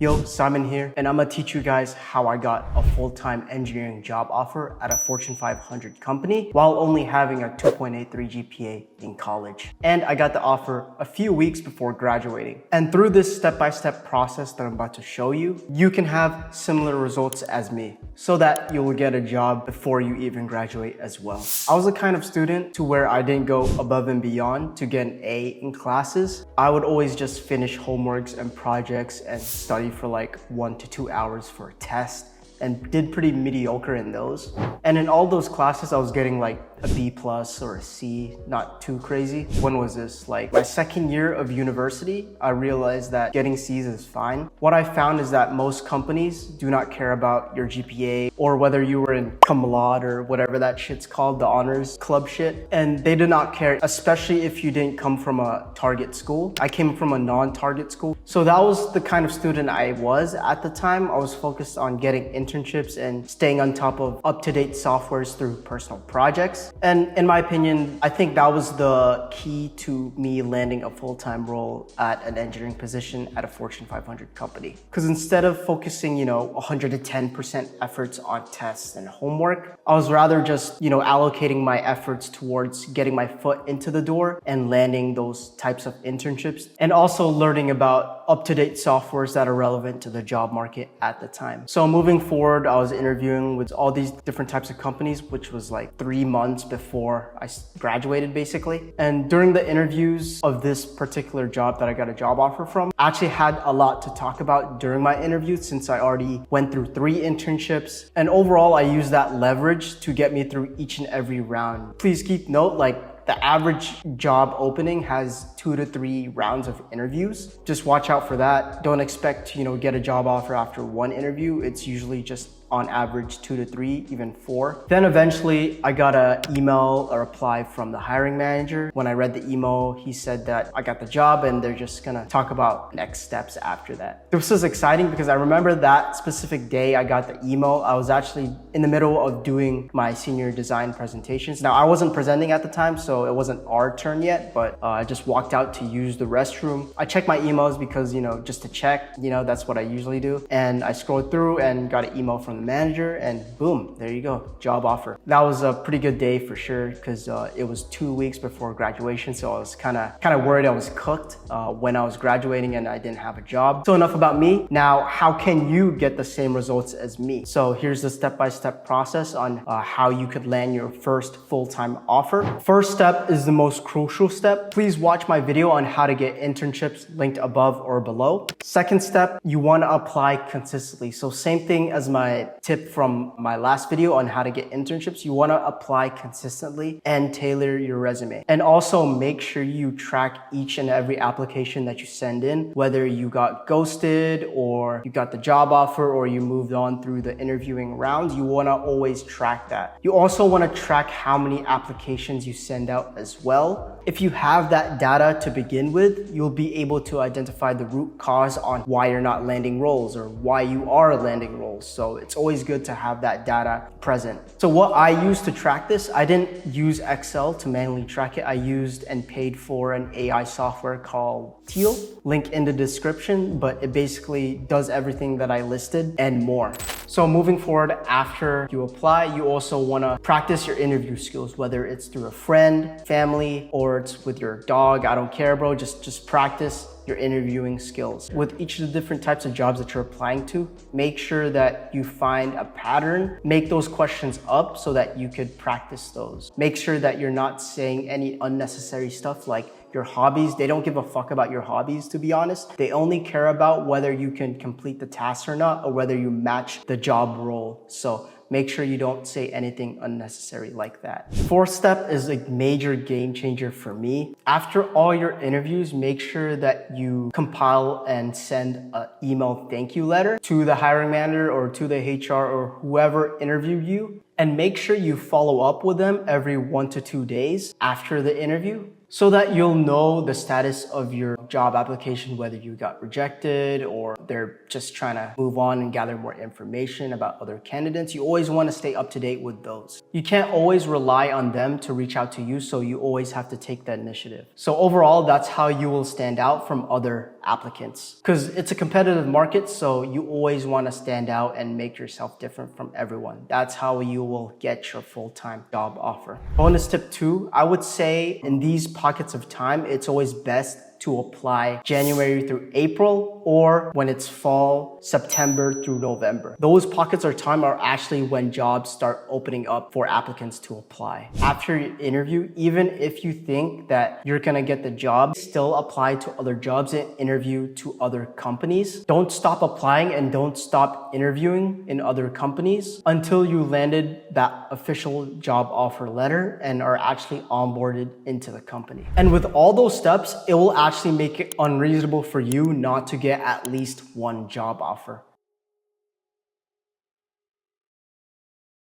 Yo, Simon here, and I'm gonna teach you guys how I got a full-time engineering job offer at a Fortune 500 company while only having a 2.83 GPA in college. And I got the offer a few weeks before graduating. And through this step-by-step process that I'm about to show you, you can have similar results as me so that you will get a job before you even graduate as well. I was the kind of student to where I didn't go above and beyond to get an A in classes. I would always just finish homeworks and projects and study for like 1 to 2 hours for a test and did pretty mediocre in those. And in all those classes, I was getting like a B plus or a C, not too crazy. When was this? Like my second year of university, I realized that getting C's is fine. What I found is that most companies do not care about your GPA or whether you were in cum laude or whatever that shit's called, the honors club shit. And they did not care, especially if you didn't come from a target school. I came from a non-target school. So that was the kind of student I was at the time. I was focused on getting internships and staying on top of up-to-date softwares through personal projects. And in my opinion, I think that was the key to me landing a full-time role at an engineering position at a Fortune 500 company. Because instead of focusing, 110% efforts on tests and homework, I was rather just, allocating my efforts towards getting my foot into the door and landing those types of internships and also learning about up-to-date softwares that are relevant to the job market at the time. So moving forward, I was interviewing with all these different types of companies, which was like 3 months before I graduated basically. And during the interviews of this particular job that I got a job offer from, I actually had a lot to talk about during my interview since I already went through 3 internships. And overall, I used that leverage to get me through each and every round. Please keep note, the average job opening has 2 to 3 rounds of interviews. Just watch out for that. Don't expect to, get a job offer after 1 interview. It's usually just on average 2 to 3, even 4. Then eventually I got an email, a reply from the hiring manager. When I read the email, he said that I got the job and they're just gonna talk about next steps after that. This was exciting because I remember that specific day I got the email. I was actually in the middle of doing my senior design presentations. Now I wasn't presenting at the time, so it wasn't our turn yet, but I just walked out to use the restroom. I checked my emails because, just to check, that's what I usually do. And I scrolled through and got an email from the manager and boom, there you go, job offer. That was a pretty good day for sure because it was 2 weeks before graduation, so I was kind of worried I was cooked when I was graduating and I didn't have a job. So enough about me. Now, how can you get the same results as me? So here's the step-by-step process on how you could land your first full-time offer. First step is the most crucial step. Please watch my video on how to get internships linked above or below. Second step, you want to apply consistently. So same thing as my tip from my last video on how to get internships. You want to apply consistently and tailor your resume. And also make sure you track each and every application that you send in, whether you got ghosted or you got the job offer or you moved on through the interviewing rounds. You want to always track that. You also want to track how many applications you send out as well. If you have that data to begin with, you'll be able to identify the root cause on why you're not landing roles or why you are landing roles. So it's always good to have that data present. So what I used to track this, I didn't use Excel to manually track it. I used and paid for an AI software called Teal, link in the description, but it basically does everything that I listed and more. So moving forward, after you apply, you also want to practice your interview skills, whether it's through a friend, family, or it's with your dog. I don't care, bro. Just practice your interviewing skills. With each of the different types of jobs that you're applying to, make sure that you find a pattern, make those questions up so that you could practice those. Make sure that you're not saying any unnecessary stuff like your hobbies. They don't give a fuck about your hobbies, to be honest. They only care about whether you can complete the task or not, or whether you match the job role. So make sure you don't say anything unnecessary like that. Fourth step is a major game changer for me. After all your interviews, make sure that you compile and send an email thank you letter to the hiring manager or to the HR or whoever interviewed you. And make sure you follow up with them every 1 to 2 days after the interview, so that you'll know the status of your job application, whether you got rejected or they're just trying to move on and gather more information about other candidates. You always want to stay up to date with those. You can't always rely on them to reach out to you, so you always have to take that initiative. So overall, that's how you will stand out from other applicants. Because it's a competitive market, so you always want to stand out and make yourself different from everyone. That's how you will get your full-time job offer. Bonus tip 2, I would say in these pockets of time, it's always best to apply January through April, or when it's fall, September through November. Those pockets of time are actually when jobs start opening up for applicants to apply. After your interview, even if you think that you're gonna get the job, still apply to other jobs and interview to other companies. Don't stop applying and don't stop interviewing in other companies until you landed that official job offer letter and are actually onboarded into the company. And with all those steps, it will actually make it unreasonable for you not to get at least one job offer.